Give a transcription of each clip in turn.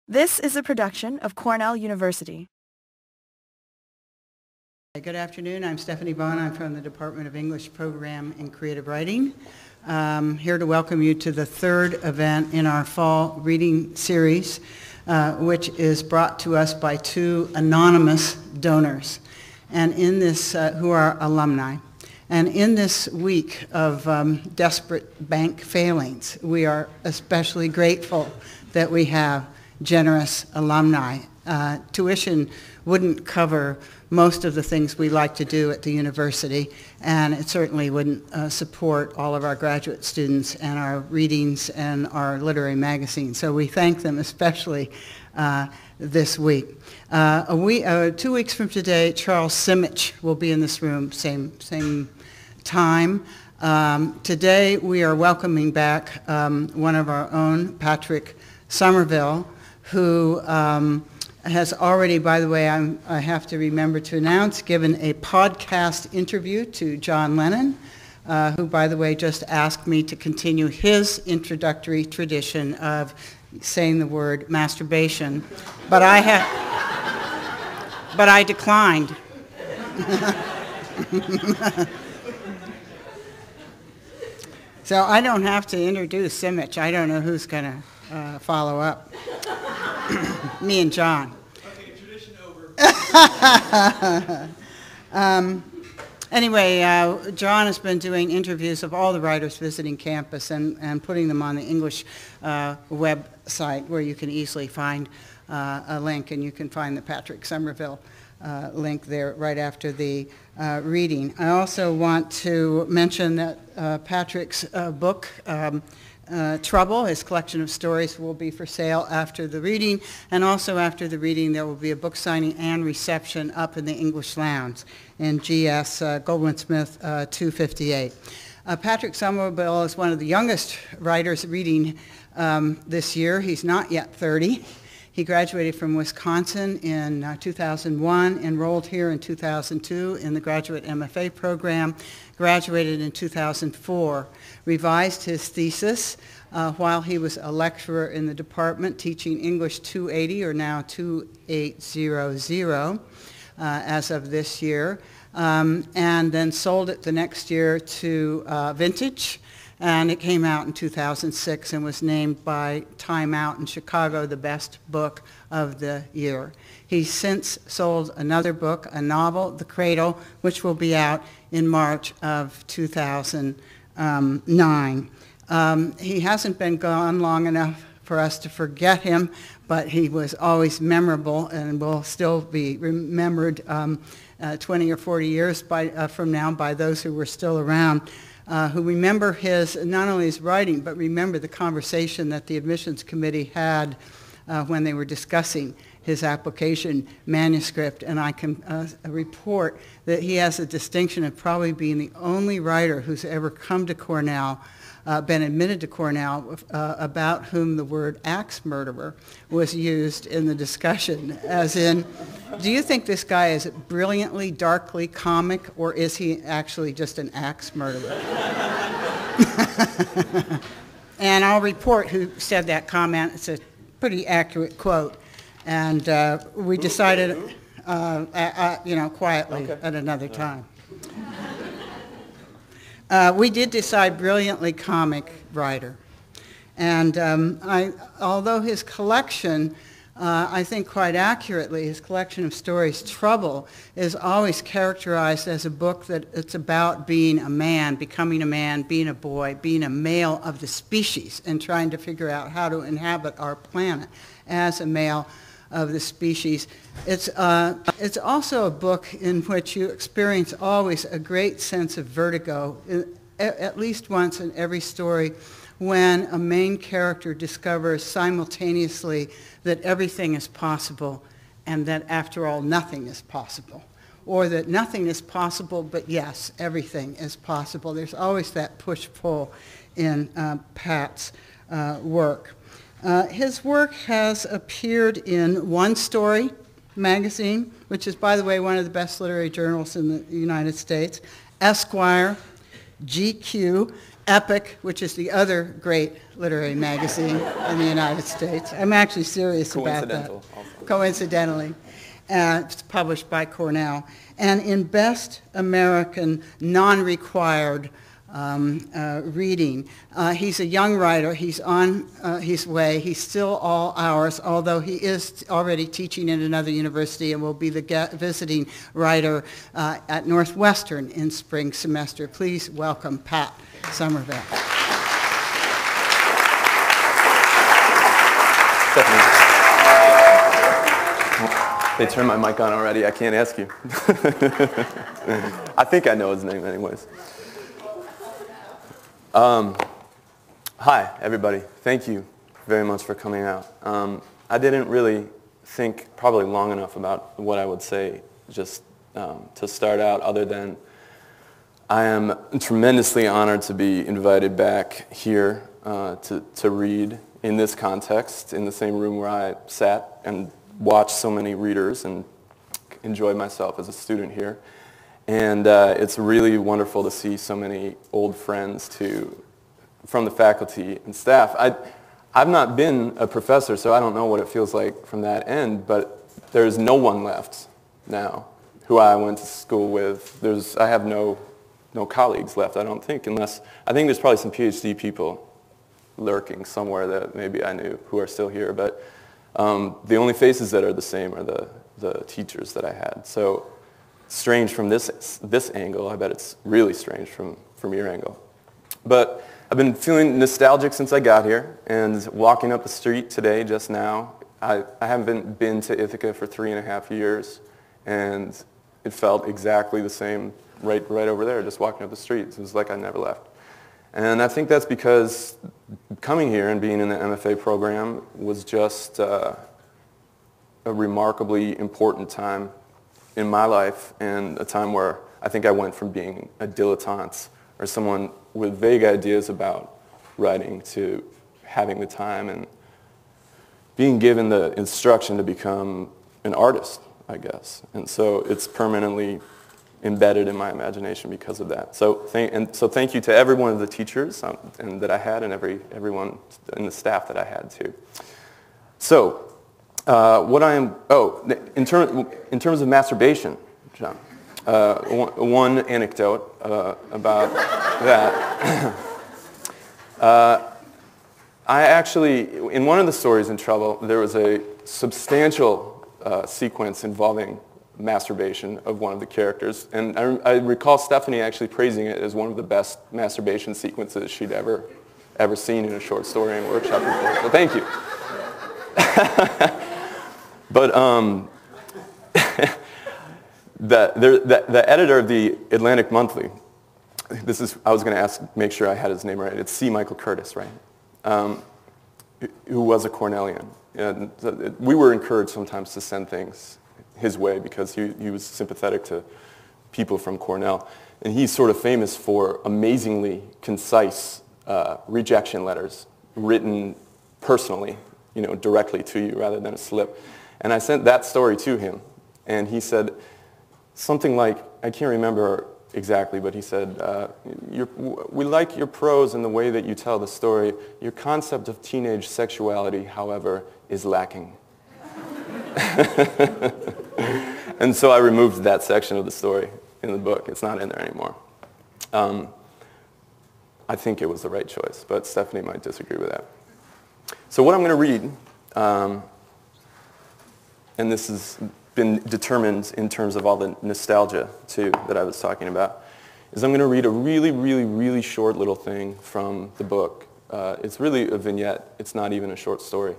This is a production of Cornell University. Good afternoon. I'm Stephanie Vaughn. I'm from the Department of English Program in Creative Writing. Here to welcome you to the third event in our fall reading series, which is brought to us by two anonymous donors, and in this, who are alumni. And in this week of desperate bank failings, we are especially grateful that we have generous alumni. Tuition wouldn't cover most of the things we like to do at the university, and it certainly wouldn't support all of our graduate students and our readings and our literary magazine. So we thank them especially this week. 2 weeks from today, Charles Simich will be in this room, same time. Today we are welcoming back one of our own, Patrick Sommerville, who has already, by the way, I have to remember to announce, given a podcast interview to John Lennon, who, by the way, just asked me to continue his introductory tradition of saying the word masturbation, but I declined. So I don't have to introduce Simich. I don't know who's going to follow up. Me and John. Okay, tradition over. Anyway, John has been doing interviews of all the writers visiting campus and putting them on the English website, where you can easily find a link, and you can find the Patrick Sommerville link there right after the reading. I also want to mention that Patrick's book, Trouble, his collection of stories, will be for sale after the reading, and also after the reading there will be a book signing and reception up in the English Lounge in GS Goldwyn Smith 258. Patrick Sommerville is one of the youngest writers reading this year. He's not yet 30. He graduated from Wisconsin in 2001, enrolled here in 2002 in the graduate MFA program, graduated in 2004, revised his thesis while he was a lecturer in the department teaching English 280, or now 2800, as of this year, and then sold it the next year to Vintage. And it came out in 2006 and was named by Time Out in Chicago the best book of the year. He's since sold another book, a novel, The Cradle, which will be out in March of 2009. He hasn't been gone long enough for us to forget him, but he was always memorable and will still be remembered 20 or 40 years from now by those who were still around. Who remember not only his writing, but remember the conversation that the admissions committee had when they were discussing his application manuscript. And I can report that he has the distinction of probably being the only writer who's ever come to Cornell, been admitted to Cornell, about whom the word axe murderer was used in the discussion, as in, do you think this guy is brilliantly, darkly comic, or is he actually just an axe murderer? And I'll report who said that comment. It's a pretty accurate quote. And we decided, quietly at another time. We did decide brilliantly comic writer. And although his collection, I think quite accurately, his collection of stories, Trouble, is always characterized as a book that it's about being a man, becoming a man, being a boy, being a male of the species, and trying to figure out how to inhabit our planet as a male of the species. It's also a book in which you experience always a great sense of vertigo, at least once in every story, when a main character discovers simultaneously that everything is possible and that, after all, nothing is possible. Or that nothing is possible, but yes, everything is possible. There's always that push-pull in Pat's work. His work has appeared in One Story magazine, which is, by the way, one of the best literary journals in the United States, Esquire, GQ, Epic, which is the other great literary magazine in the United States. I'm actually serious about that. Coincidental also. Coincidentally. It's published by Cornell. And in Best American Non-Required Reading, he's a young writer. He's on his way. He's still all ours, although he is already teaching at another university and will be the visiting writer at Northwestern in spring semester. Please welcome Pat Sommerville. Stephanie. They turned my mic on already. I can't ask you. I think I know his name anyways. Hi, everybody. Thank you very much for coming out. I didn't really think probably long enough about what I would say just to start out, other than I am tremendously honored to be invited back here to read in this context, in the same room where I sat and watched so many readers and enjoyed myself as a student here. And it's really wonderful to see so many old friends from the faculty and staff. I've not been a professor, so I don't know what it feels like from that end, but there's no one left now who I went to school with. I have no colleagues left, I don't think, I think there's probably some PhD people lurking somewhere that maybe I knew who are still here, but the only faces that are the same are the teachers that I had. So strange from this angle. I bet it's really strange from your angle. But I've been feeling nostalgic since I got here, and walking up the street today just now, I haven't been to Ithaca for 3.5 years, and it felt exactly the same right over there, just walking up the street. It was like I never left. And I think that's because coming here and being in the MFA program was just a remarkably important time in my life, and a time where I think I went from being a dilettante or someone with vague ideas about writing to having the time and being given the instruction to become an artist, I guess. And so it's permanently embedded in my imagination because of that. So thank you to every one of the teachers and that I had, and everyone in the staff that I had too. So in terms of masturbation, John, one anecdote about that. I actually, in one of the stories in Trouble, there was a substantial sequence involving masturbation of one of the characters, and I recall Stephanie actually praising it as one of the best masturbation sequences she'd ever seen in a short story and workshop before. So thank you. But the editor of the Atlantic Monthly, I was going to make sure I had his name right. It's C. Michael Curtis, right? Who was a Cornellian. And we were encouraged sometimes to send things his way because he was sympathetic to people from Cornell. And he's sort of famous for amazingly concise rejection letters written personally, directly to you rather than a slip. And I sent that story to him, and he said something like, I can't remember exactly, but he said, we like your prose and the way that you tell the story. Your concept of teenage sexuality, however, is lacking. And so I removed that section of the story in the book. It's not in there anymore. I think it was the right choice, but Stephanie might disagree with that. So what I'm going to read, and this has been determined in terms of all the nostalgia, too, that I was talking about, is I'm going to read a really, really, really short little thing from the book. It's really a vignette. It's not even a short story.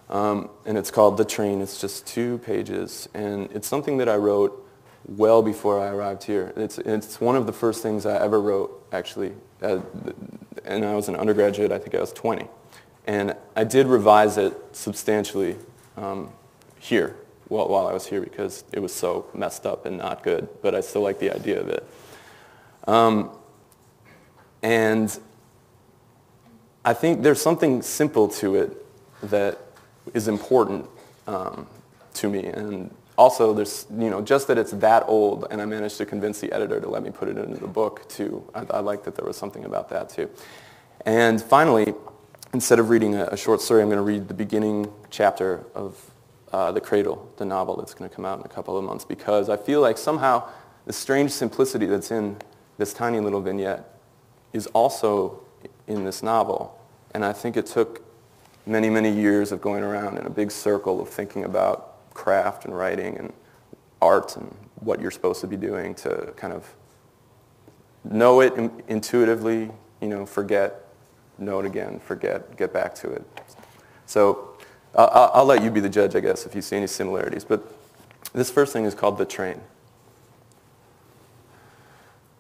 And it's called The Train. It's just 2 pages, and it's something that I wrote well before I arrived here. It's one of the first things I ever wrote, actually, and I was an undergraduate. I think I was 20. And I did revise it substantially here, while I was here, because it was so messed up and not good, but I still like the idea of it. And I think there's something simple to it that is important to me, and also, there's, just that it's that old, and I managed to convince the editor to let me put it into the book, too. I like that there was something about that, too. And finally, instead of reading a short story, I'm going to read the beginning chapter of The Cradle, the novel that's going to come out in a couple of months, because I feel like somehow the strange simplicity that's in this tiny little vignette is also in this novel. And I think it took many, many years of going around in a big circle of thinking about craft and writing and art and what you're supposed to be doing to kind of know it intuitively, forget, know it again, forget, get back to it. So I'll let you be the judge, I guess, if you see any similarities. But this first thing is called The Train.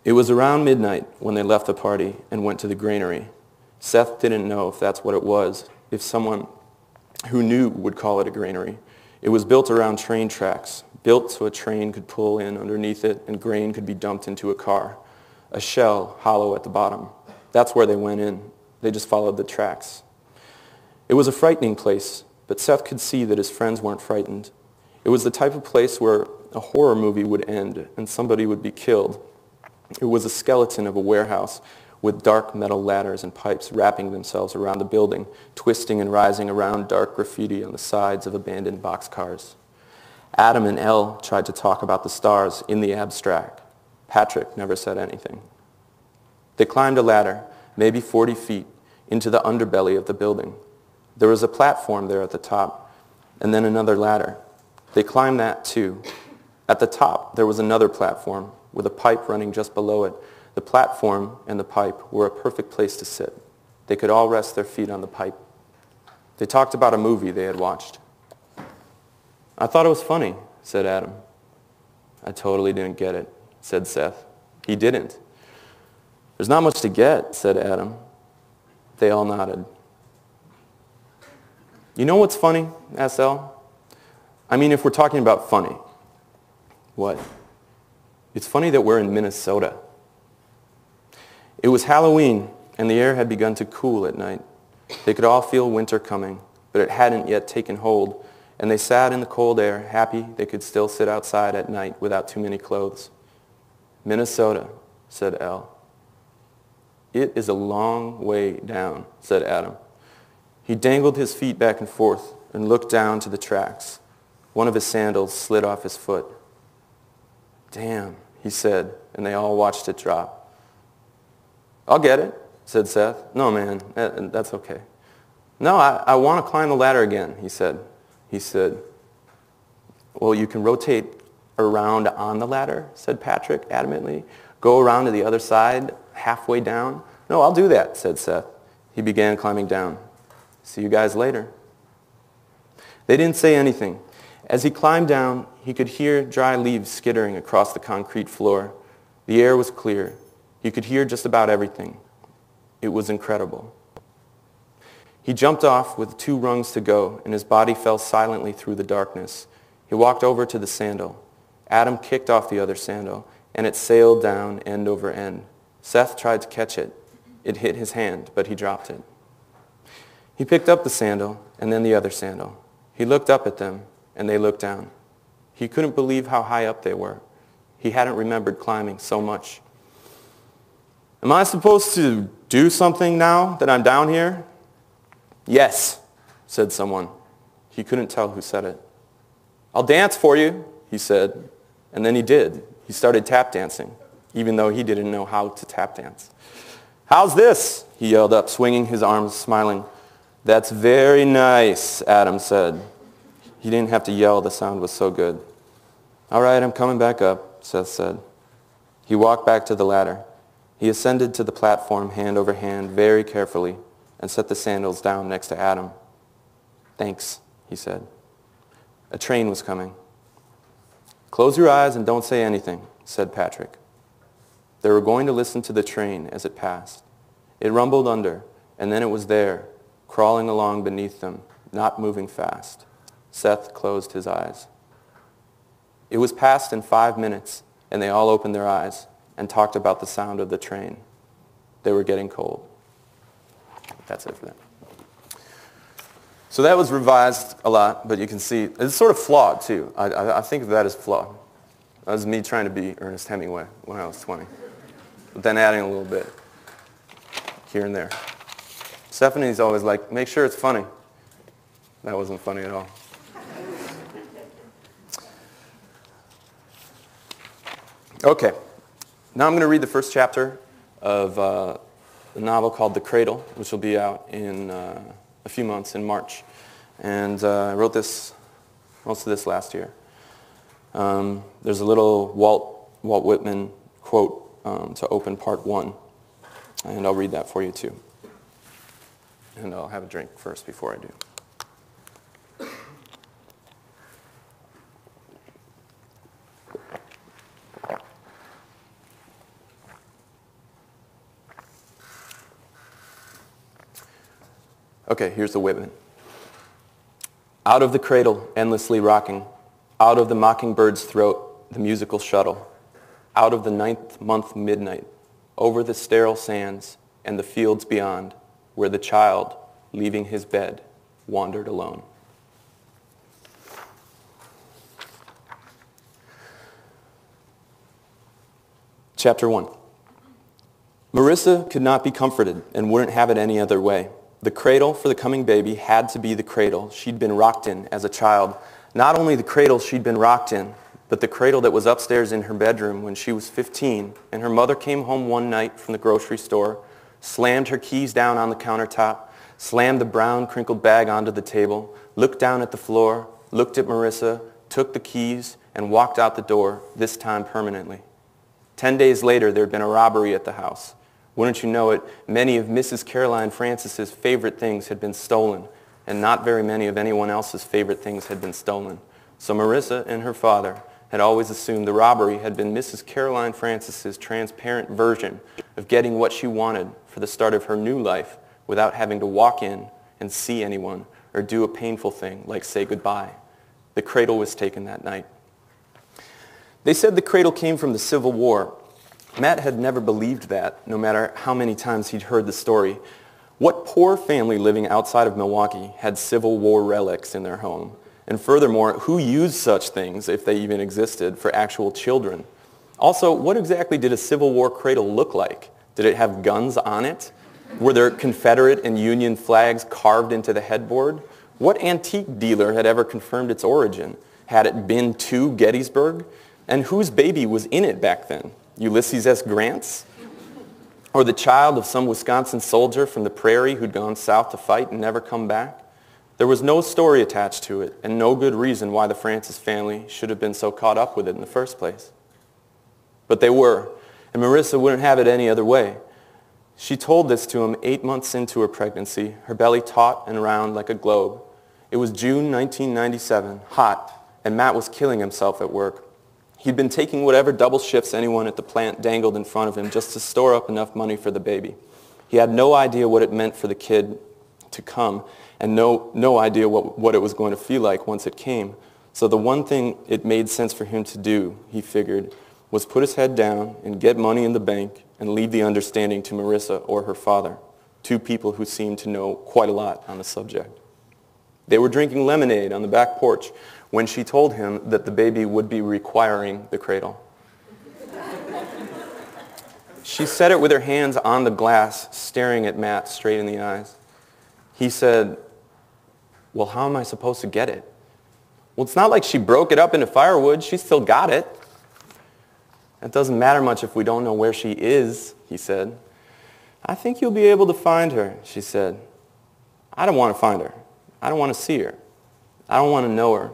It was around midnight when they left the party and went to the granary. Seth didn't know if that's what it was, if someone who knew would call it a granary. It was built around train tracks, built so a train could pull in underneath it and grain could be dumped into a car. A shell hollow at the bottom. That's where they went in. They just followed the tracks. It was a frightening place, but Seth could see that his friends weren't frightened. It was the type of place where a horror movie would end and somebody would be killed. It was a skeleton of a warehouse with dark metal ladders and pipes wrapping themselves around the building, twisting and rising around dark graffiti on the sides of abandoned boxcars. Adam and Elle tried to talk about the stars in the abstract. Patrick never said anything. They climbed a ladder, maybe 40 feet, into the underbelly of the building. There was a platform there at the top, and then another ladder. They climbed that too. At the top, there was another platform with a pipe running just below it. The platform and the pipe were a perfect place to sit. They could all rest their feet on the pipe. They talked about a movie they had watched. I thought it was funny, said Adam. I totally didn't get it, said Seth. He didn't. There's not much to get, said Adam. They all nodded. You know what's funny, asked Elle. I mean, if we're talking about funny. What? It's funny that we're in Minnesota. It was Halloween, and the air had begun to cool at night. They could all feel winter coming, but it hadn't yet taken hold, and they sat in the cold air, happy they could still sit outside at night without too many clothes. Minnesota, said Elle. It is a long way down, said Adam. He dangled his feet back and forth and looked down to the tracks. One of his sandals slid off his foot. Damn, he said, and they all watched it drop. I'll get it, said Seth. No, man, that's okay. No, I want to climb the ladder again, he said. He said, well, you can rotate around on the ladder, said Patrick adamantly. Go around to the other side, halfway down. No, I'll do that, said Seth. He began climbing down. See you guys later. They didn't say anything. As he climbed down, he could hear dry leaves skittering across the concrete floor. The air was clear. He could hear just about everything. It was incredible. He jumped off with 2 rungs to go, and his body fell silently through the darkness. He walked over to the sandal. Adam kicked off the other sandal, and it sailed down end over end. Seth tried to catch it. It hit his hand, but he dropped it. He picked up the sandal, and then the other sandal. He looked up at them, and they looked down. He couldn't believe how high up they were. He hadn't remembered climbing so much. Am I supposed to do something now that I'm down here? Yes, said someone. He couldn't tell who said it. I'll dance for you, he said. And then he did. He started tap dancing, even though he didn't know how to tap dance. How's this? He yelled up, swinging his arms, smiling. That's very nice, Adam said. He didn't have to yell. The sound was so good. All right, I'm coming back up, Seth said. He walked back to the ladder. He ascended to the platform hand over hand very carefully and set the sandals down next to Adam. Thanks, he said. A train was coming. Close your eyes and don't say anything, said Patrick. They were going to listen to the train as it passed. It rumbled under, and then it was there, crawling along beneath them, not moving fast. Seth closed his eyes. It was past in 5 minutes, and they all opened their eyes and talked about the sound of the train. They were getting cold. That's it for that. So that was revised a lot, but you can see it's sort of flawed too. I think of that as flawed. That was me trying to be Ernest Hemingway when I was 20, but then adding a little bit here and there. Stephanie's always like, make sure it's funny. That wasn't funny at all. Okay, now I'm going to read the first chapter of a novel called The Cradle, which will be out in a few months in March. And I wrote most of this last year. There's a little Walt Whitman quote to open part 1, and I'll read that for you too. And I'll have a drink first before I do. Okay, here's the Whitman. Out of the cradle, endlessly rocking, out of the mockingbird's throat, the musical shuttle, out of the 9th month midnight, over the sterile sands and the fields beyond, where the child, leaving his bed, wandered alone. Chapter 1. Marissa could not be comforted and wouldn't have it any other way. The cradle for the coming baby had to be the cradle she'd been rocked in as a child. Not only the cradle she'd been rocked in, but the cradle that was upstairs in her bedroom when she was 15, and her mother came home one night from the grocery store, slammed her keys down on the countertop, slammed the brown crinkled bag onto the table, looked down at the floor, looked at Marissa, took the keys, and walked out the door, this time permanently. 10 days later, there had been a robbery at the house. Wouldn't you know it, many of Mrs. Caroline Francis's favorite things had been stolen, and not very many of anyone else's favorite things had been stolen. So Marissa and her father had always assumed the robbery had been Mrs. Caroline Francis's transparent version of getting what she wanted for the start of her new life without having to walk in and see anyone or do a painful thing like say goodbye. The cradle was taken that night. They said the cradle came from the Civil War. Matt had never believed that, no matter how many times he'd heard the story. What poor family living outside of Milwaukee had Civil War relics in their home? And furthermore, who used such things, if they even existed, for actual children? Also, what exactly did a Civil War cradle look like? Did it have guns on it? Were there Confederate and Union flags carved into the headboard? What antique dealer had ever confirmed its origin? Had it been to Gettysburg? And whose baby was in it back then? Ulysses S. Grant's? Or the child of some Wisconsin soldier from the prairie who'd gone south to fight and never come back? There was no story attached to it, and no good reason why the Francis family should have been so caught up with it in the first place. But they were, and Marissa wouldn't have it any other way. She told this to him 8 months into her pregnancy, her belly taut and round like a globe. It was June 1997, hot, and Matt was killing himself at work. He'd been taking whatever double shifts anyone at the plant dangled in front of him just to store up enough money for the baby. He had no idea what it meant for the kid to come, and no idea what it was going to feel like once it came. So the one thing it made sense for him to do, he figured, was put his head down and get money in the bank and leave the understanding to Marissa or her father, two people who seemed to know quite a lot on the subject. They were drinking lemonade on the back porch when she told him that the baby would be requiring the cradle. She said it with her hands on the glass, staring at Matt straight in the eyes. He said, "Well, how am I supposed to get it?" "Well, it's not like she broke it up into firewood. She still got it." "It doesn't matter much if we don't know where she is," he said. "I think you'll be able to find her," she said. "I don't want to find her. I don't want to see her. I don't want to know her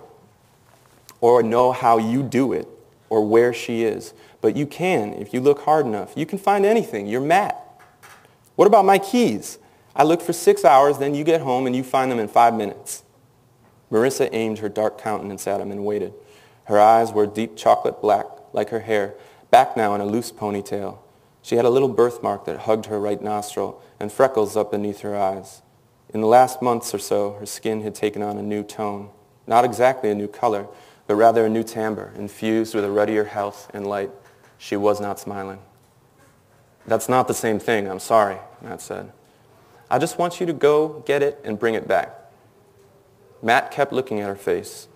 or know how you do it or where she is. But you can if you look hard enough. You can find anything. You're Matt. What about my keys? I looked for 6 hours, then you get home and you find them in 5 minutes. Marissa aimed her dark countenance at him and waited. Her eyes were deep chocolate black, like her hair, back now in a loose ponytail. She had a little birthmark that hugged her right nostril and freckles up beneath her eyes. In the last months or so, her skin had taken on a new tone. Not exactly a new color, but rather a new timbre, infused with a ruddier health and light. She was not smiling. "That's not the same thing, I'm sorry," Matt said. "I just want you to go get it and bring it back." Matt kept looking at her face.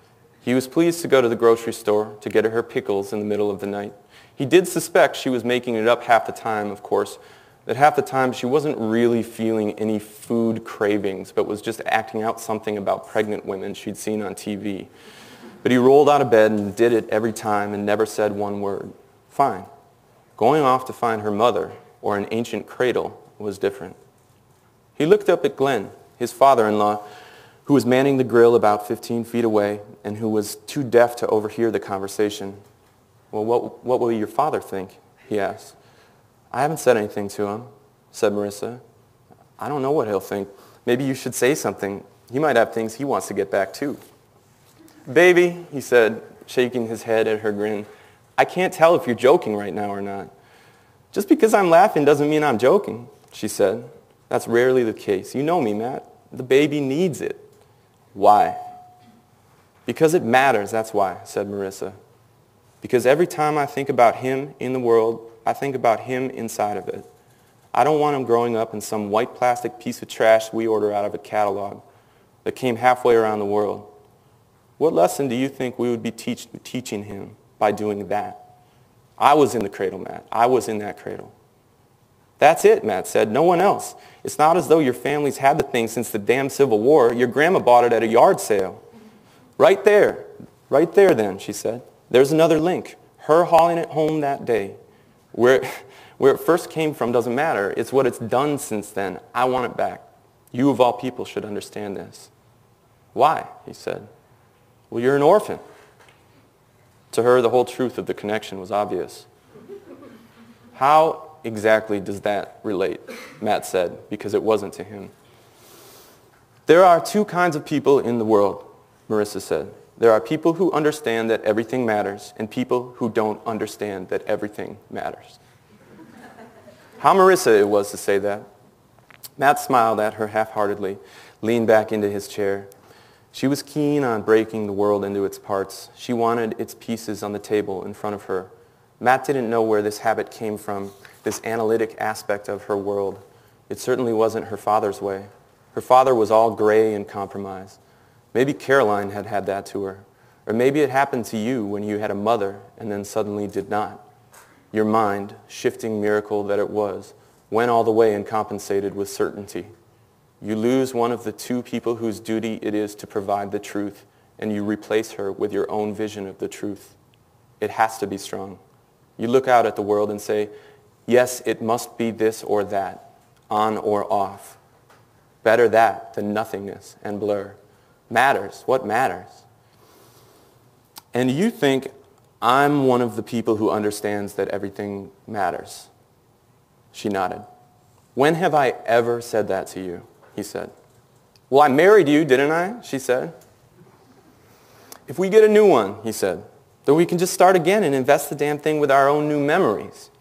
He was pleased to go to the grocery store to get her pickles in the middle of the night. He did suspect she was making it up half the time, of course, that half the time she wasn't really feeling any food cravings, but was just acting out something about pregnant women she'd seen on TV. But he rolled out of bed and did it every time and never said one word. Fine. Going off to find her mother or an ancient cradle was different. He looked up at Glenn, his father-in-law, who was manning the grill about 15 feet away and who was too deaf to overhear the conversation. Well, what will your father think? He asked. I haven't said anything to him, said Marissa. I don't know what he'll think. Maybe you should say something. He might have things he wants to get back to. Baby, he said, shaking his head at her grin, I can't tell if you're joking right now or not. Just because I'm laughing doesn't mean I'm joking, she said. That's rarely the case. You know me, Matt. The baby needs it. Why? Because it matters, that's why, said Marissa. Because every time I think about him in the world, I think about him inside of it. I don't want him growing up in some white plastic piece of trash we order out of a catalog that came halfway around the world. What lesson do you think we would be teaching him by doing that? I was in the cradle, Matt. I was in that cradle. That's it, Matt said. No one else. It's not as though your family's had the thing since the damn Civil War. Your grandma bought it at a yard sale. Right there then, she said. There's another link. Her hauling it home that day. Where it first came from doesn't matter. It's what it's done since then. I want it back. You of all people should understand this. Why? He said. Well, you're an orphan. To her, the whole truth of the connection was obvious. How exactly does that relate? Matt said, because it wasn't to him. There are two kinds of people in the world, Marissa said. There are people who understand that everything matters and people who don't understand that everything matters. How Marissa it was to say that. Matt smiled at her half-heartedly, leaned back into his chair. She was keen on breaking the world into its parts. She wanted its pieces on the table in front of her. Matt didn't know where this habit came from, this analytic aspect of her world. It certainly wasn't her father's way. Her father was all gray and compromised. Maybe Caroline had had that to her. Or maybe it happened to you when you had a mother and then suddenly did not. Your mind, shifting miracle that it was, went all the way and compensated with certainty. You lose one of the two people whose duty it is to provide the truth, and you replace her with your own vision of the truth. It has to be strong. You look out at the world and say, yes, it must be this or that, on or off. Better that than nothingness and blur. Matters. What matters? And you think I'm one of the people who understands that everything matters. She nodded. When have I ever said that to you? He said. Well, I married you, didn't I? She said. If we get a new one, he said, then we can just start again and invest the damn thing with our own new memories.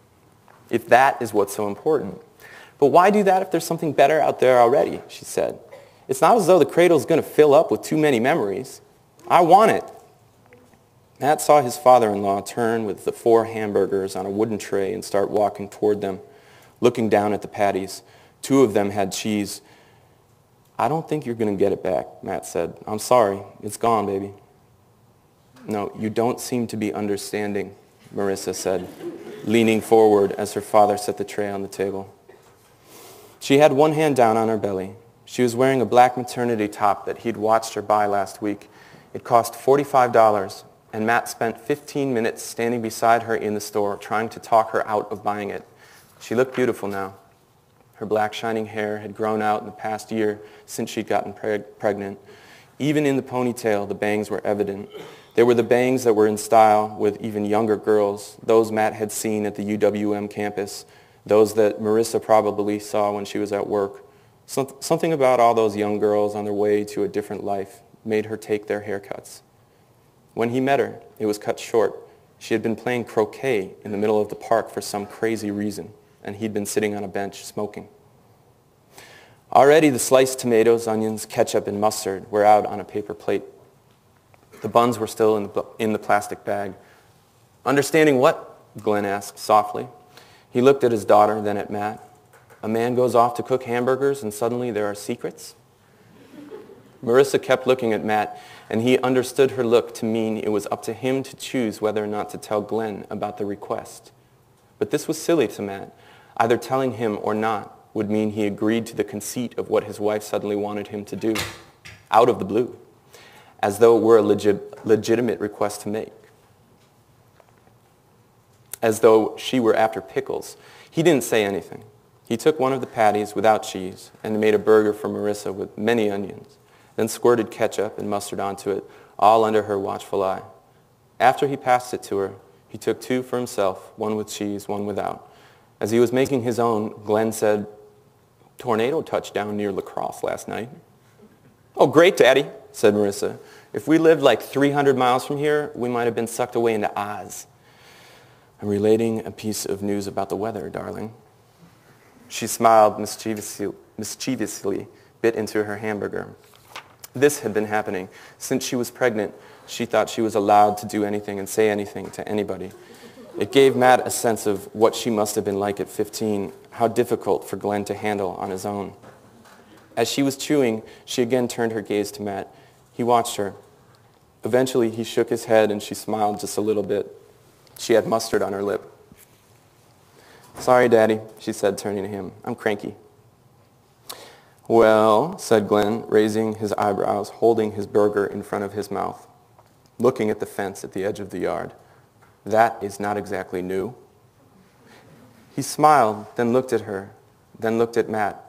If that is what's so important. But why do that if there's something better out there already? She said. It's not as though the cradle's going to fill up with too many memories. I want it. Matt saw his father-in-law turn with the 4 hamburgers on a wooden tray and start walking toward them, looking down at the patties. 2 of them had cheese. I don't think you're going to get it back, Matt said. I'm sorry. It's gone, baby. No, you don't seem to be understanding, Marissa said, leaning forward as her father set the tray on the table. She had one hand down on her belly. She was wearing a black maternity top that he'd watched her buy last week. It cost $45, and Matt spent 15 minutes standing beside her in the store trying to talk her out of buying it. She looked beautiful now. Her black shining hair had grown out in the past year since she'd gotten pregnant. Even in the ponytail, the bangs were evident. There were the bangs that were in style with even younger girls, those Matt had seen at the UWM campus, those that Marissa probably saw when she was at work. Something about all those young girls on their way to a different life made her take their haircuts. When he met her, it was cut short. She had been playing croquet in the middle of the park for some crazy reason, and he'd been sitting on a bench smoking. Already the sliced tomatoes, onions, ketchup, and mustard were out on a paper plate. The buns were still in the plastic bag. Understanding what? Glenn asked softly. He looked at his daughter, then at Matt. A man goes off to cook hamburgers and suddenly there are secrets? Marissa kept looking at Matt, and he understood her look to mean it was up to him to choose whether or not to tell Glenn about the request. But this was silly to Matt. Either telling him or not would mean he agreed to the conceit of what his wife suddenly wanted him to do, out of the blue, as though it were a legitimate request to make, as though she were after pickles. He didn't say anything. He took one of the patties without cheese and made a burger for Marissa with many onions, then squirted ketchup and mustard onto it, all under her watchful eye. After he passed it to her, he took two for himself, one with cheese, one without. As he was making his own, Glenn said, "Tornado touchdown near La Crosse last night." "Oh, great, Daddy," said Marissa. "If we lived like 300 miles from here, we might have been sucked away into Oz." "I'm relating a piece of news about the weather, darling." She smiled mischievously, bit into her hamburger. This had been happening. Since she was pregnant, she thought she was allowed to do anything and say anything to anybody. It gave Matt a sense of what she must have been like at 15, how difficult for Glenn to handle on his own. As she was chewing, she again turned her gaze to Matt. He watched her. Eventually, he shook his head and she smiled just a little bit. She had mustard on her lip. "Sorry, Daddy," she said, turning to him. "I'm cranky." "Well," said Glenn, raising his eyebrows, holding his burger in front of his mouth, looking at the fence at the edge of the yard. "That is not exactly new." He smiled, then looked at her, then looked at Matt,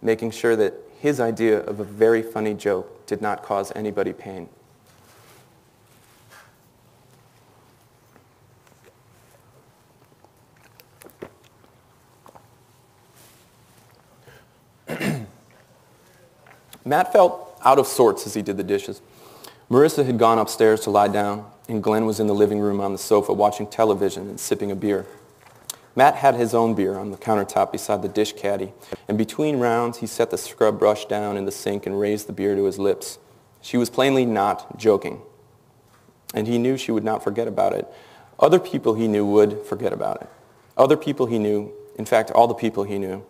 making sure that his idea of a very funny joke did not cause anybody pain. Matt felt out of sorts as he did the dishes. Marissa had gone upstairs to lie down, and Glenn was in the living room on the sofa watching television and sipping a beer. Matt had his own beer on the countertop beside the dish caddy, and between rounds he set the scrub brush down in the sink and raised the beer to his lips. She was plainly not joking, and he knew she would not forget about it. Other people he knew would forget about it. Other people he knew, in fact all the people he knew,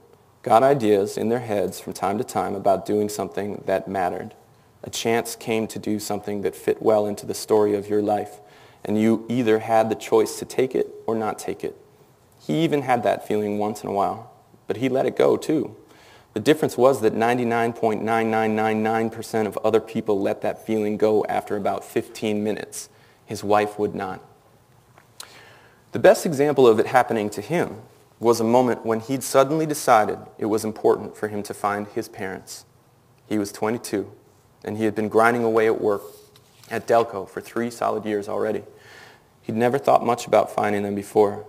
got ideas in their heads from time to time about doing something that mattered. A chance came to do something that fit well into the story of your life, and you either had the choice to take it or not take it. He even had that feeling once in a while, but he let it go too. The difference was that 99.9999% of other people let that feeling go after about 15 minutes. His wife would not. The best example of it happening to him was a moment when he'd suddenly decided it was important for him to find his parents. He was 22, and he had been grinding away at work at Delco for 3 solid years already. He'd never thought much about finding them before.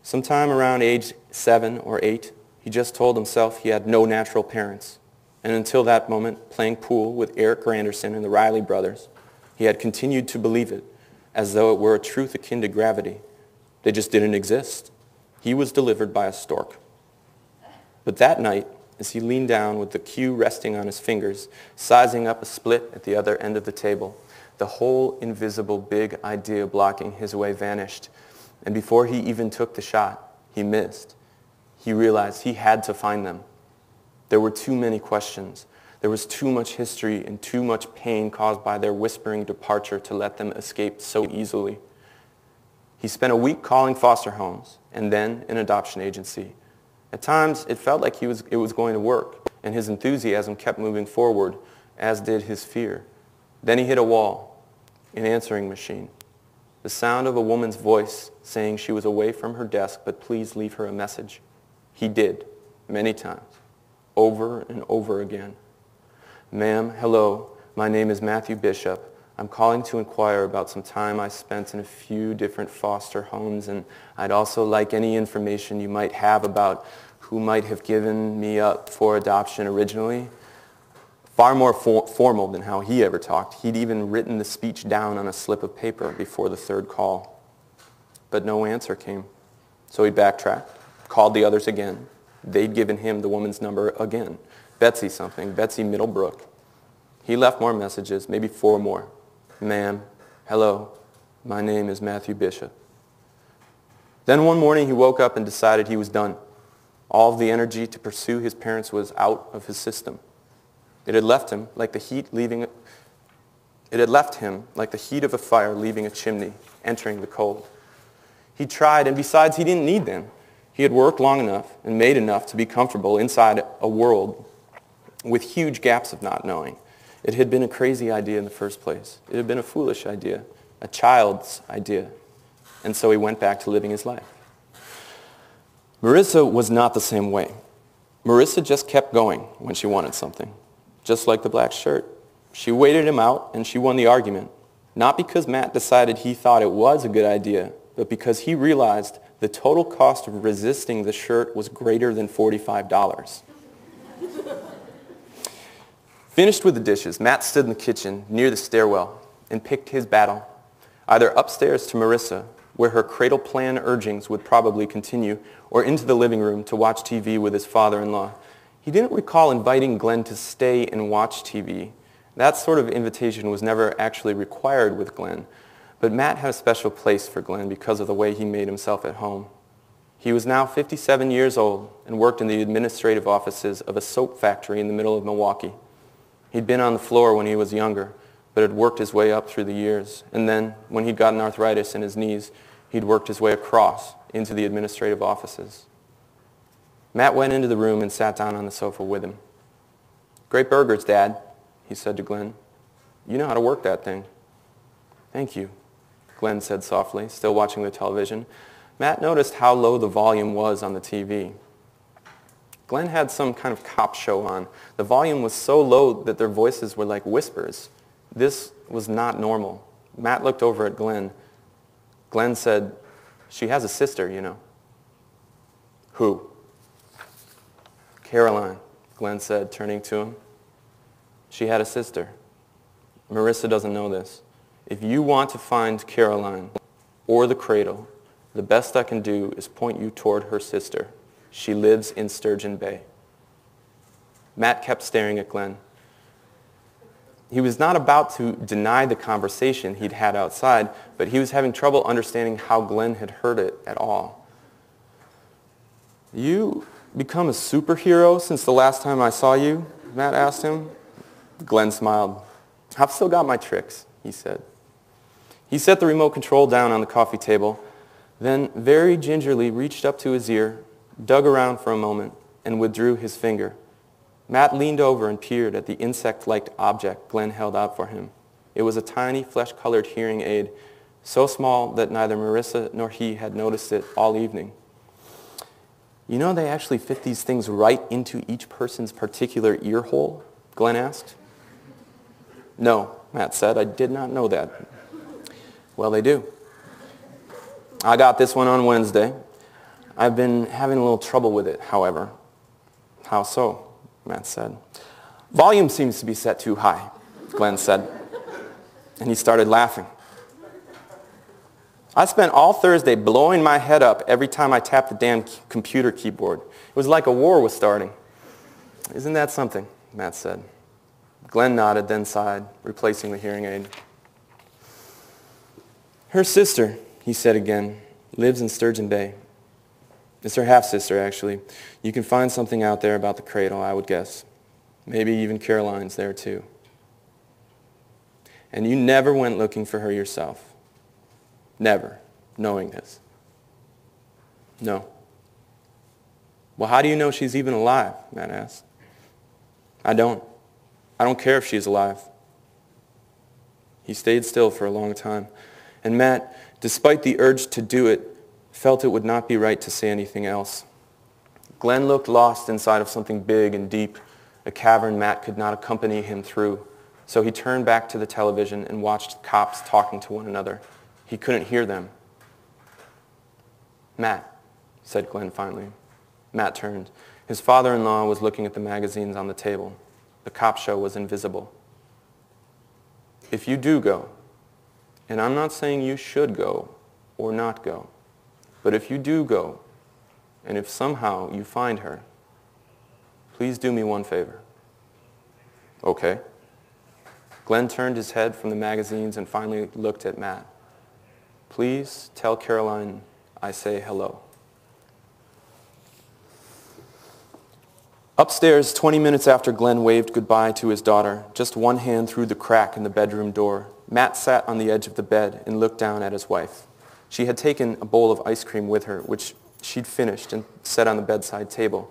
Sometime around age 7 or 8, he just told himself he had no natural parents. And until that moment, playing pool with Eric Granderson and the Riley brothers, he had continued to believe it, as though it were a truth akin to gravity. They just didn't exist. He was delivered by a stork. But that night, as he leaned down with the cue resting on his fingers, sizing up a split at the other end of the table, the whole invisible big idea blocking his way vanished. And before he even took the shot, he missed. He realized he had to find them. There were too many questions. There was too much history and too much pain caused by their whispering departure to let them escape so easily. He spent a week calling foster homes and then an adoption agency. At times, it felt like it was going to work, and his enthusiasm kept moving forward, as did his fear. Then he hit a wall, an answering machine. The sound of a woman's voice saying she was away from her desk, but please leave her a message. He did, many times, over and over again. "Ma'am, hello, my name is Matthew Bishop. I'm calling to inquire about some time I spent in a few different foster homes, and I'd also like any information you might have about who might have given me up for adoption originally." Far more formal than how he ever talked. He'd even written the speech down on a slip of paper before the third call. But no answer came. So he backtracked, called the others again. They'd given him the woman's number again. Betsy something, Betsy Middlebrook. He left more messages, maybe 4 more. "Ma'am, hello, my name is Matthew Bishop." Then one morning he woke up and decided he was done. All of the energy to pursue his parents was out of his system. It had left him like the heat of a fire leaving a chimney, entering the cold. He tried, and besides, he didn't need them. He had worked long enough and made enough to be comfortable inside a world with huge gaps of not knowing. It had been a crazy idea in the first place. It had been a foolish idea, a child's idea. And so he went back to living his life. Marissa was not the same way. Marissa just kept going when she wanted something, just like the black shirt. She waited him out, and she won the argument, not because Matt decided he thought it was a good idea, but because he realized the total cost of resisting the shirt was greater than $45. Finished with the dishes, Matt stood in the kitchen near the stairwell and picked his battle, either upstairs to Marissa, where her cradle plan urgings would probably continue, or into the living room to watch TV with his father-in-law. He didn't recall inviting Glenn to stay and watch TV. That sort of invitation was never actually required with Glenn, but Matt had a special place for Glenn because of the way he made himself at home. He was now 57 years old and worked in the administrative offices of a soap factory in the middle of Milwaukee. He'd been on the floor when he was younger, but had worked his way up through the years. And then, when he'd gotten arthritis in his knees, he'd worked his way across into the administrative offices. Matt went into the room and sat down on the sofa with him. "Great burgers, Dad," he said to Glenn. "You know how to work that thing." "Thank you," Glenn said softly, still watching the television. Matt noticed how low the volume was on the TV. Glenn had some kind of cop show on. The volume was so low that their voices were like whispers. This was not normal. Matt looked over at Glenn. Glenn said, "She has a sister, you know." "Who?" "Caroline," Glenn said, turning to him. "She had a sister. Marissa doesn't know this. If you want to find Caroline or the cradle, the best I can do is point you toward her sister. She lives in Sturgeon Bay." Matt kept staring at Glenn. He was not about to deny the conversation he'd had outside, but he was having trouble understanding how Glenn had heard it at all. "You become a superhero since the last time I saw you?" Matt asked him. Glenn smiled. "I've still got my tricks," he said. He set the remote control down on the coffee table, then very gingerly reached up to his ear, dug around for a moment, and withdrew his finger. Matt leaned over and peered at the insect-like object Glenn held out for him. It was a tiny, flesh-colored hearing aid, so small that neither Marissa nor he had noticed it all evening. "You know they actually fit these things right into each person's particular ear hole?" Glenn asked. "No," Matt said. "I did not know that." "Well, they do. I got this one on Wednesday. I've been having a little trouble with it, however." "How so?" Matt said. "Volume seems to be set too high," Glenn said. And he started laughing. "I spent all Thursday blowing my head up every time I tapped the damn computer keyboard. It was like a war was starting." "Isn't that something?" Matt said. Glenn nodded, then sighed, replacing the hearing aid. "Her sister," he said again, "lives in Sturgeon Bay. It's her half-sister, actually. You can find something out there about the cradle, I would guess. Maybe even Caroline's there, too." "And you never went looking for her yourself?" "Never, knowing this." "No." "Well, how do you know she's even alive?" Matt asked. I don't care if she's alive." He stayed still for a long time, and Matt, despite the urge to do it, felt it would not be right to say anything else. Glenn looked lost inside of something big and deep, a cavern Matt could not accompany him through. So he turned back to the television and watched cops talking to one another. He couldn't hear them. "Matt," said Glenn finally. Matt turned. His father-in-law was looking at the magazines on the table. The cop show was invisible. "If you do go, and I'm not saying you should go or not go, but if you do go, and if somehow you find her, please do me one favor." "Okay." Glenn turned his head from the magazines and finally looked at Matt. "Please tell Caroline I say hello." Upstairs, 20 minutes after Glenn waved goodbye to his daughter, just one hand through the crack in the bedroom door, Matt sat on the edge of the bed and looked down at his wife. She had taken a bowl of ice cream with her, which she'd finished and set on the bedside table.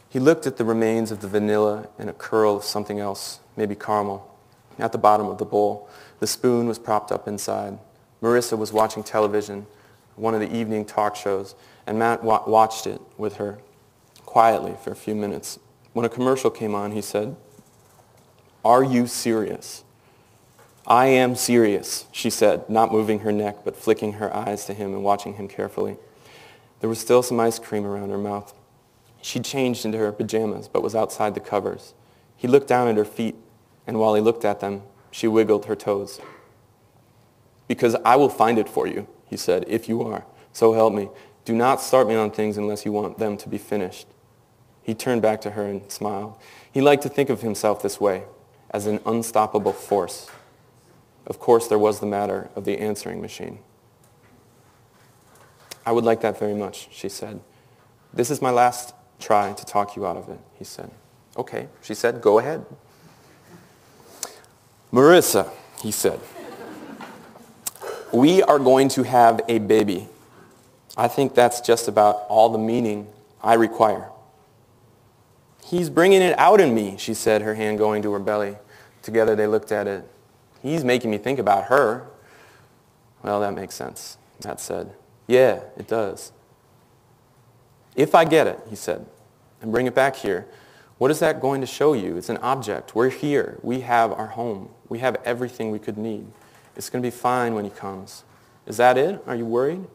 He looked at the remains of the vanilla and a curl of something else, maybe caramel, at the bottom of the bowl. The spoon was propped up inside. Marissa was watching television, one of the evening talk shows, and Matt watched it with her quietly for a few minutes. When a commercial came on, he said, "Are you serious?" "I am serious," she said, not moving her neck, but flicking her eyes to him and watching him carefully. There was still some ice cream around her mouth. She'd changed into her pajamas, but was outside the covers. He looked down at her feet, and while he looked at them, she wiggled her toes. "Because I will find it for you," he said, "if you are. So help me. Do not start me on things unless you want them to be finished." He turned back to her and smiled. He liked to think of himself this way, as an unstoppable force. Of course, there was the matter of the answering machine. "I would like that very much," she said. "This is my last try to talk you out of it," he said. "Okay," she said, "go ahead." "Marissa," he said, "we are going to have a baby. I think that's just about all the meaning I require." "He's bringing it out in me," she said, her hand going to her belly. Together they looked at it. "He's making me think about her." "Well, that makes sense," Matt said. "Yeah, it does." "If I get it," he said, "and bring it back here, what is that going to show you? It's an object. We're here. We have our home. We have everything we could need. It's going to be fine when he comes. Is that it? Are you worried?"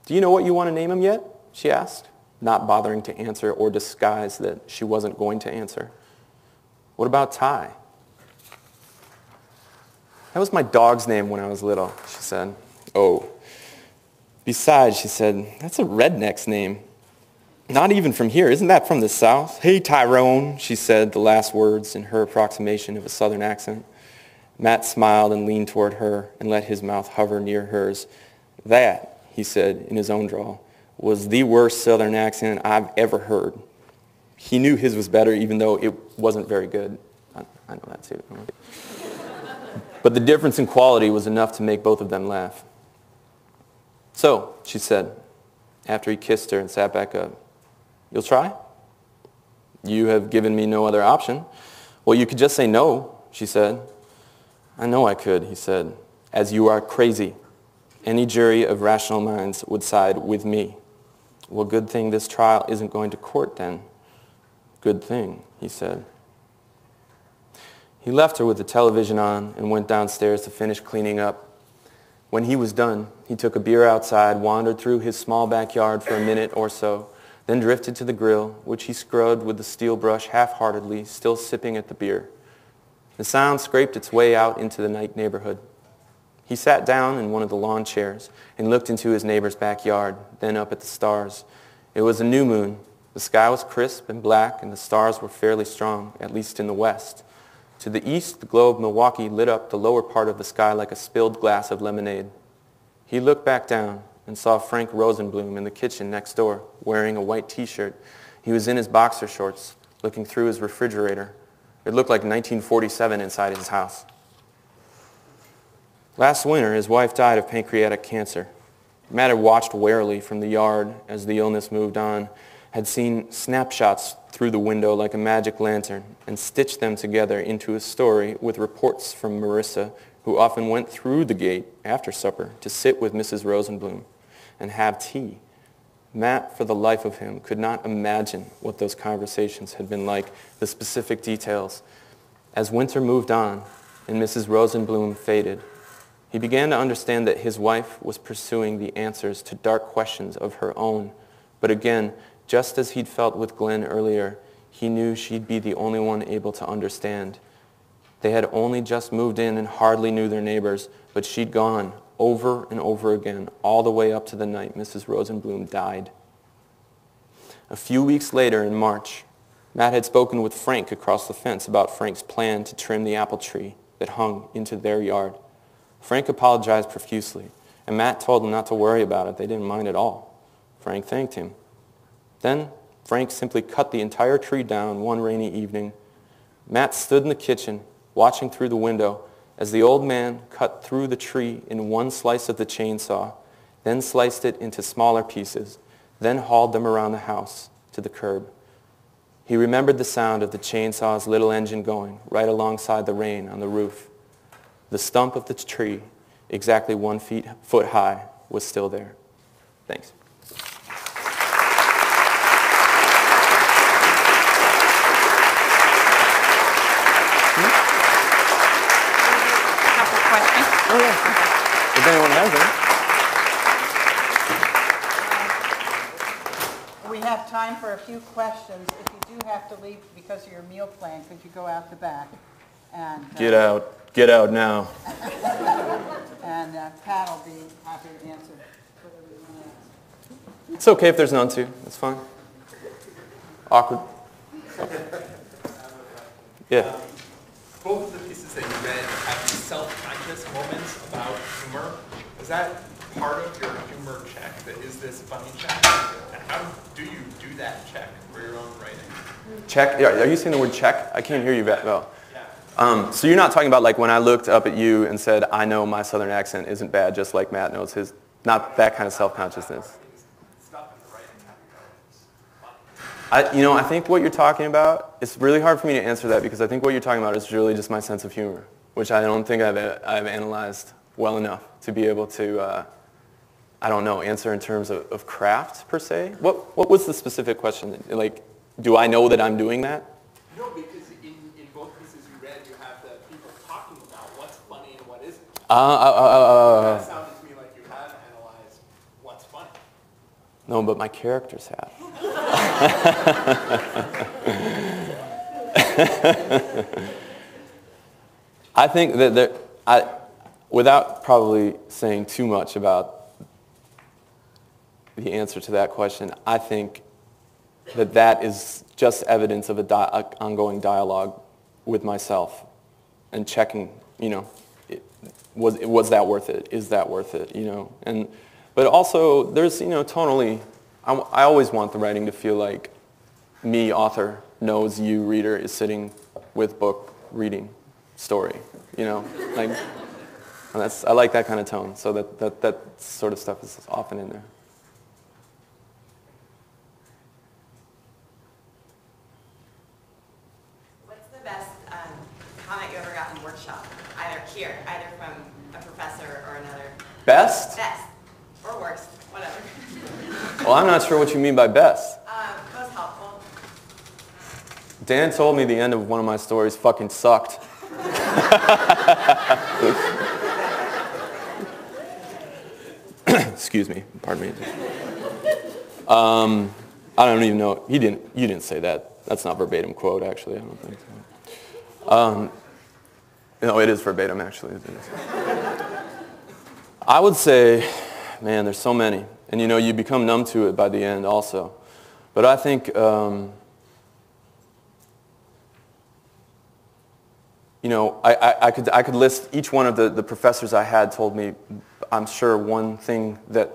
"Do you know what you want to name him yet?" she asked, not bothering to answer or disguise that she wasn't going to answer. "What about Ty?" "That was my dog's name when I was little," she said. "Oh. Besides," she said, "that's a redneck's name. Not even from here. Isn't that from the South?" "Hey, Tyrone," she said, the last words in her approximation of a Southern accent. Matt smiled and leaned toward her and let his mouth hover near hers. "That," he said in his own drawl, "was the worst Southern accent I've ever heard." He knew his was better, even though it wasn't very good. I know that too. But the difference in quality was enough to make both of them laugh. "So," she said, after he kissed her and sat back up, "you'll try? You have given me no other option." "Well, you could just say no," she said. "I know I could," he said, "as you are crazy. Any jury of rational minds would side with me." "Well, good thing this trial isn't going to court then." "Good thing," he said. He left her with the television on and went downstairs to finish cleaning up. When he was done, he took a beer outside, wandered through his small backyard for a minute or so, then drifted to the grill, which he scrubbed with the steel brush half-heartedly, still sipping at the beer. The sound scraped its way out into the night neighborhood. He sat down in one of the lawn chairs and looked into his neighbor's backyard, then up at the stars. It was a new moon. The sky was crisp and black, and the stars were fairly strong, at least in the west. To the east, the glow of Milwaukee lit up the lower part of the sky like a spilled glass of lemonade. He looked back down and saw Frank Rosenblum in the kitchen next door, wearing a white T-shirt. He was in his boxer shorts, looking through his refrigerator. It looked like 1947 inside his house. Last winter, his wife died of pancreatic cancer. Matt had watched warily from the yard as the illness moved on, had seen snapshots through the window like a magic lantern, and stitched them together into a story with reports from Marissa, who often went through the gate after supper to sit with Mrs. Rosenblum and have tea. Matt, for the life of him, could not imagine what those conversations had been like, the specific details. As winter moved on and Mrs. Rosenblum faded, he began to understand that his wife was pursuing the answers to dark questions of her own. But again, just as he'd felt with Glenn earlier, he knew she'd be the only one able to understand. They had only just moved in and hardly knew their neighbors, but she'd gone over and over again, all the way up to the night Mrs. Rosenblum died. A few weeks later, in March, Matt had spoken with Frank across the fence about Frank's plan to trim the apple tree that hung into their yard. Frank apologized profusely, and Matt told him not to worry about it. They didn't mind at all. Frank thanked him. Then Frank simply cut the entire tree down one rainy evening. Matt stood in the kitchen, watching through the window as the old man cut through the tree in one slice of the chainsaw, then sliced it into smaller pieces, then hauled them around the house to the curb. He remembered the sound of the chainsaw's little engine going right alongside the rain on the roof. The stump of the tree, exactly 1 foot high, was still there. Thanks. Couple questions. Oh, yeah. If anyone has any. We have time for a few questions. If you do have to leave because of your meal plan, could you go out the back? And Get out. Get out now. And Pat will be happy to answer whatever you want to ask. It's okay if there's none too. It's fine. Awkward. Yeah. Both of the pieces that you read have these self-conscious moments about humor. Is that part of your humor check? That is this funny check? And how do you do that check for your own writing? Check? Are you saying the word check? I can't hear you that well. So you're not talking about like when I looked up at you and said, I know my southern accent isn't bad, just like Matt knows his, not that kind of self-consciousness. I think what you're talking about, it's really hard for me to answer that because I think what you're talking about is really just my sense of humor, which I don't think I've analyzed well enough to be able to, answer in terms of craft per se. What was the specific question? Like, do I know that I'm doing that? No, because in both pieces you read, you have the people talking about what's funny and what isn't. That sounded to me like you have analyzed what's funny. No, but my characters have. I think that without probably saying too much about the answer to that question, I think that is just evidence of an ongoing dialogue with myself and checking, was that worth it? Is that worth it? But also there's, tonally, I always want the writing to feel like me, author, knows you, reader, is sitting with book, reading, story, like, and I like that kind of tone, so that sort of stuff is often in there. What's the best comment you ever got in workshop? Either from a professor or another. Best? Best. Or worst. Whatever. Well, I'm not sure what you mean by best. Most helpful. Dan told me the end of one of my stories fucking sucked. Excuse me. Pardon me. I don't even know. You didn't say that. That's not verbatim quote, actually. I don't think so. No, it is verbatim, actually. It is. I would say, man, there's so many. And you become numb to it by the end also. But I think, I could list each one of the professors I had told me, I'm sure, one thing that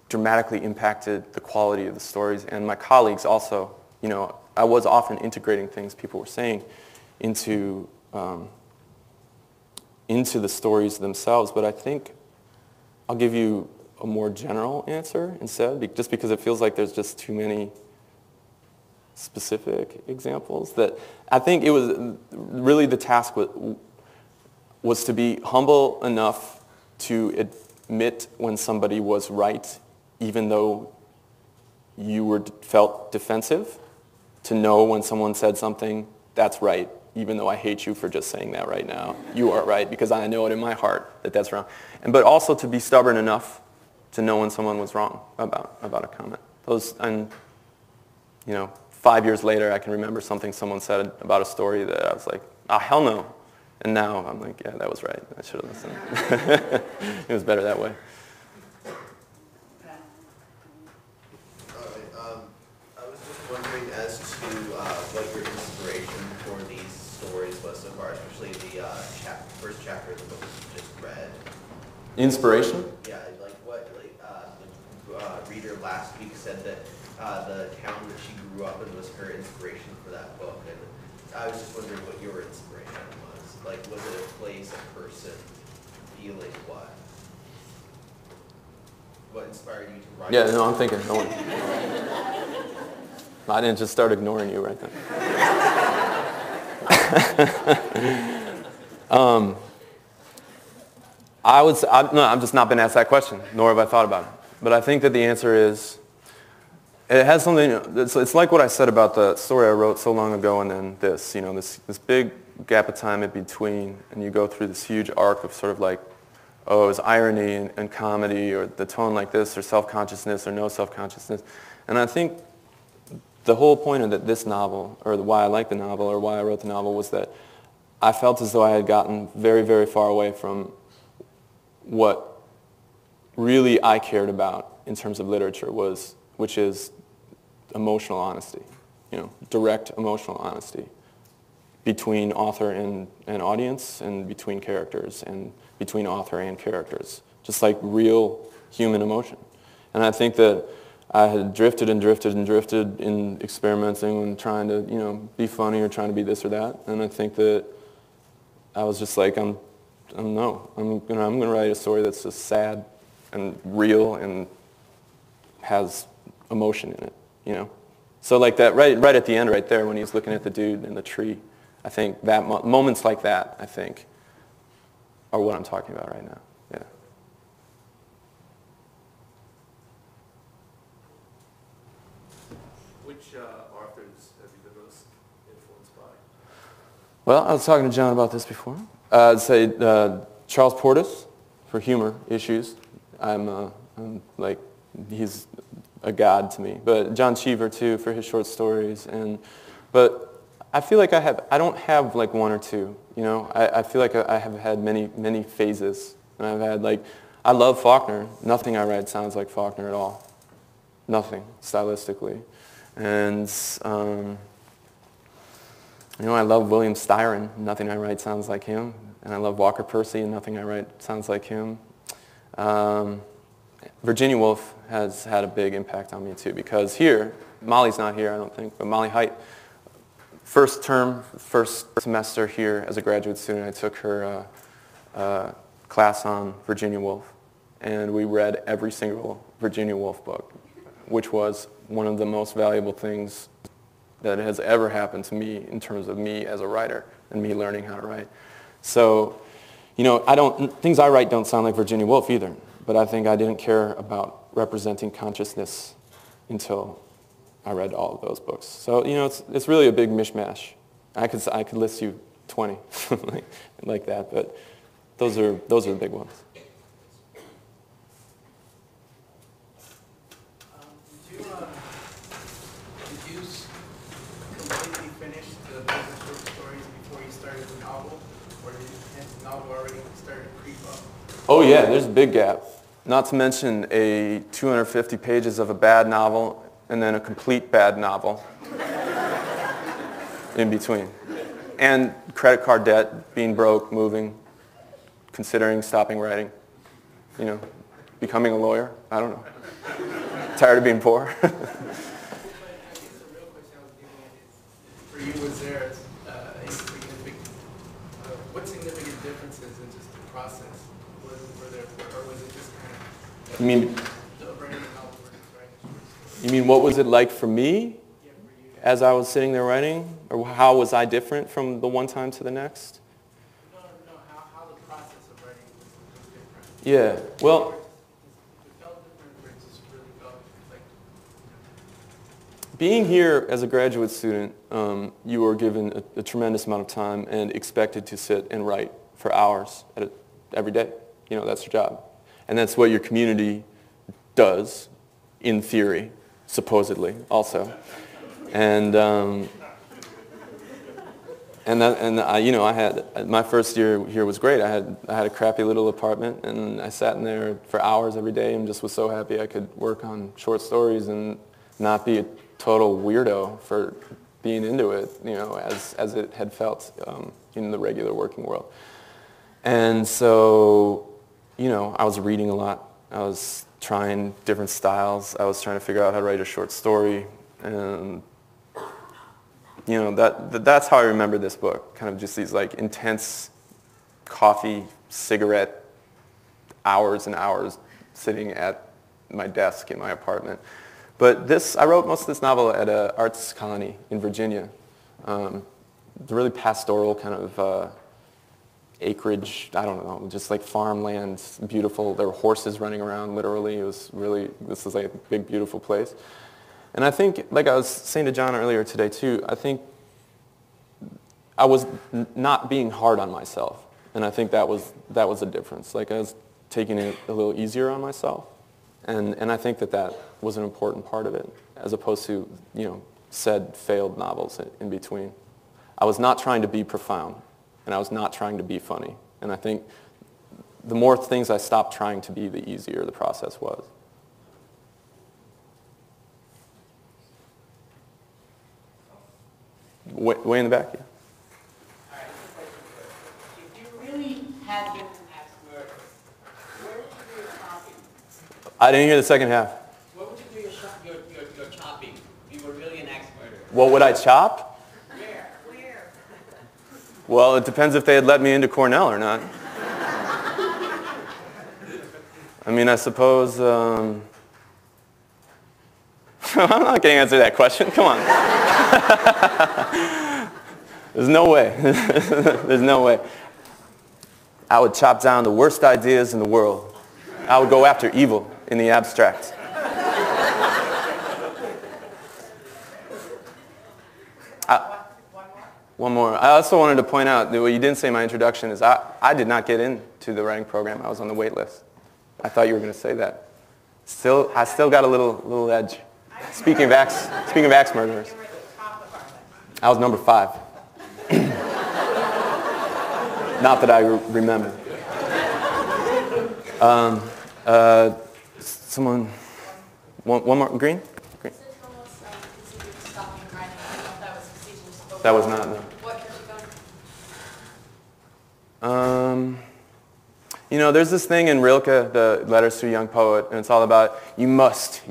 dramatically impacted the quality of the stories. And my colleagues also, I was often integrating things people were saying into the stories themselves. But I think I'll give you a more general answer instead, just because it feels like there's just too many specific examples. That I think it was really the task was to be humble enough to admit when somebody was right, even though you felt defensive, to know when someone said something, that's right, even though I hate you for just saying that right now. You are right, because I know it in my heart that that's wrong. But also to be stubborn enough to know when someone was wrong about a comment. 5 years later, I can remember something someone said about a story that I was like, hell no. And now I'm like, yeah, that was right. I should have listened. It was better that way. I was just wondering as to what your inspiration for these stories was so far, especially the first chapter of the book that you just read. Inspiration? Yeah, the reader last week said that the town that she grew up in was her inspiration for that book, and I was just wondering what your inspiration was. Like, was it a place, a person, feeling, what? What inspired you to write? Yeah, no, I'm thinking. No one. I didn't just start ignoring you right then. I've just not been asked that question, nor have I thought about it. But I think that the answer is, it has something, it's like what I said about the story I wrote so long ago and then this, this big gap of time in between, and you go through this huge arc of sort of like, oh, is irony and comedy, or the tone like this, or self-consciousness, or no self-consciousness. And I think the whole point of this novel, or why I like the novel, or why I wrote the novel, was that I felt as though I had gotten very, very far away from what really I cared about in terms of literature which is emotional honesty, direct emotional honesty between author and audience, and between characters, and between author and characters, just like real human emotion. And I think that I had drifted and drifted and drifted in experimenting and trying to, be funny or trying to be this or that. And I think that I was just like, I'm gonna write a story that's just sad and real and has emotion in it, So like that, right at the end, right there, when he's looking at the dude in the tree, I think that moments like that, I think, are what I'm talking about right now. Yeah. Which authors have you been most influenced by? Well, I was talking to John about this before. I'd say Charles Portis for humor issues. I'm like, he's a god to me. But John Cheever too for his short stories. But I feel like I don't have like one or two. I feel like I have had many phases. And I've had I love Faulkner. Nothing I write sounds like Faulkner at all. Nothing stylistically. And I love William Styron. Nothing I write sounds like him. And I love Walker Percy, and nothing I write sounds like him. Virginia Woolf has had a big impact on me too, because here, Molly's not here, I don't think, but Molly Height, first semester here as a graduate student, I took her class on Virginia Woolf, and we read every single Virginia Woolf book, which was one of the most valuable things that has ever happened to me in terms of me as a writer and me learning how to write. So, things I write don't sound like Virginia Woolf either, but I think I didn't care about representing consciousness until I read all of those books. So, it's really a big mishmash. I could list you 20 like that, but those are the big ones. Did you completely finish the book of short stories before you started the novel, or did the novel already start to creep up? Oh yeah, there's a big gap. Not to mention 250 pages of a bad novel and then a complete bad novel in between. And credit card debt, being broke, moving, considering stopping writing, becoming a lawyer, I don't know. Tired of being poor. I guess the real question I was getting at is, for you, was there what significant differences in just the process? Were there, or was it just kind of You mean, the writing novel versus writing short stories? you mean what was it like for me Yeah, for you. as I was sitting there writing? Or how was I different from the one time to the next? No, how the process of writing was different. Yeah, well, It felt different, or it just really felt like, being here as a graduate student, you are given a tremendous amount of time and expected to sit and write for hours every day. That's your job. And that's what your community does, in theory, supposedly, also. And I had, my first year here was great. I had a crappy little apartment, and I sat in there for hours every day and just was so happy I could work on short stories and not be a total weirdo for being into it, as it had felt in the regular working world. And so, I was reading a lot. I was trying different styles. I was trying to figure out how to write a short story, and you know, that's how I remember this book. Kind of just these like intense coffee, cigarette, hours and hours sitting at my desk in my apartment. But I wrote most of this novel at an arts colony in Virginia. It's a really pastoral kind of acreage, I don't know, just like farmland, beautiful. There were horses running around, literally. This was like a big, beautiful place. And I think, like I was saying to John earlier today too, I think I was not being hard on myself. And I think that was a difference. Like I was taking it a little easier on myself. And I think that was an important part of it, as opposed to, you know, said failed novels in between. I was not trying to be profound, and I was not trying to be funny. And I think the more things I stopped trying to be, the easier the process was. Way in the back, yeah. All right, this question first. If you really had been an axe murderer, where would you do your chopping? I didn't hear the second half. Where would you do your chopping if you were really an axe murderer? What would I chop? Where? Well, it depends if they had let me into Cornell or not. I mean, I suppose... I'm not going to answer that question. Come on. There's no way. There's no way. I would chop down the worst ideas in the world. I would go after evil in the abstract. One more. I also wanted to point out that what you didn't say in my introduction is I did not get into the writing program. I was on the wait list. I thought you were going to say that. I still got a little edge. Speaking of axe murderers, I was number 5. Not that I remember. Someone, one more, green? Green. That was not, no. You know, there's this thing in Rilke, the Letters to a Young Poet, and it's all about you must,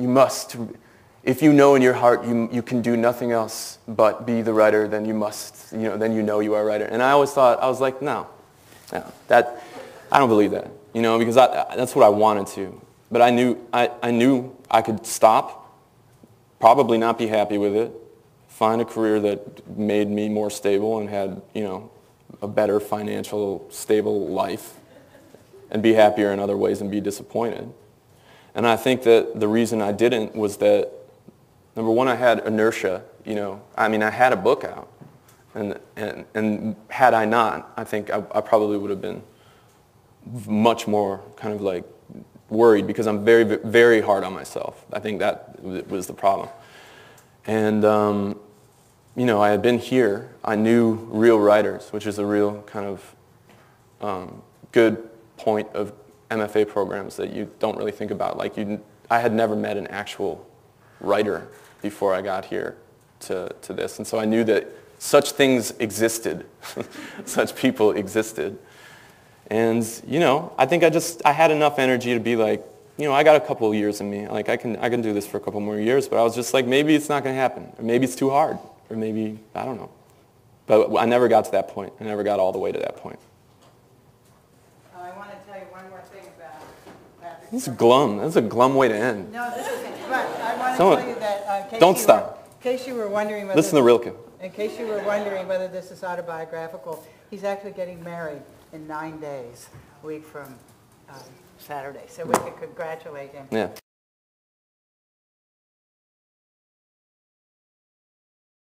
if you know in your heart you can do nothing else but be the writer, then you must, then you know you are a writer. And I always thought, I was like, no, I don't believe that, because that's what I wanted to. But I knew I could stop, probably not be happy with it, find a career that made me more stable and had, a better financial, stable life, and be happier in other ways and be disappointed. And I think that the reason I didn't was that, number one, I had inertia. I had a book out. And had I not, I think I probably would have been much more kind of like worried, because I'm very, very hard on myself. I think that was the problem. And, I had been here. I knew real writers, which is a real kind of good point of MFA programs that you don't really think about. Like I had never met an actual writer before I got here to this. And so I knew that such things existed, such people existed. And, I think I had enough energy to be like, I got a couple of years in me. Like I can do this for a couple more years, but I was just like, maybe it's not going to happen. Or maybe it's too hard. Or maybe, I don't know. But I never got to that point. I never got all the way to that point. I want to tell you one more thing about Patrick. This is glum. That's a glum way to end. No, this isn't. But I want to tell you that don't stop. In case you were wondering whether... Listen to Rilke. In case you were wondering whether this is autobiographical, he's actually getting married in 9 days, a week from Saturday. So we can congratulate him. Yeah.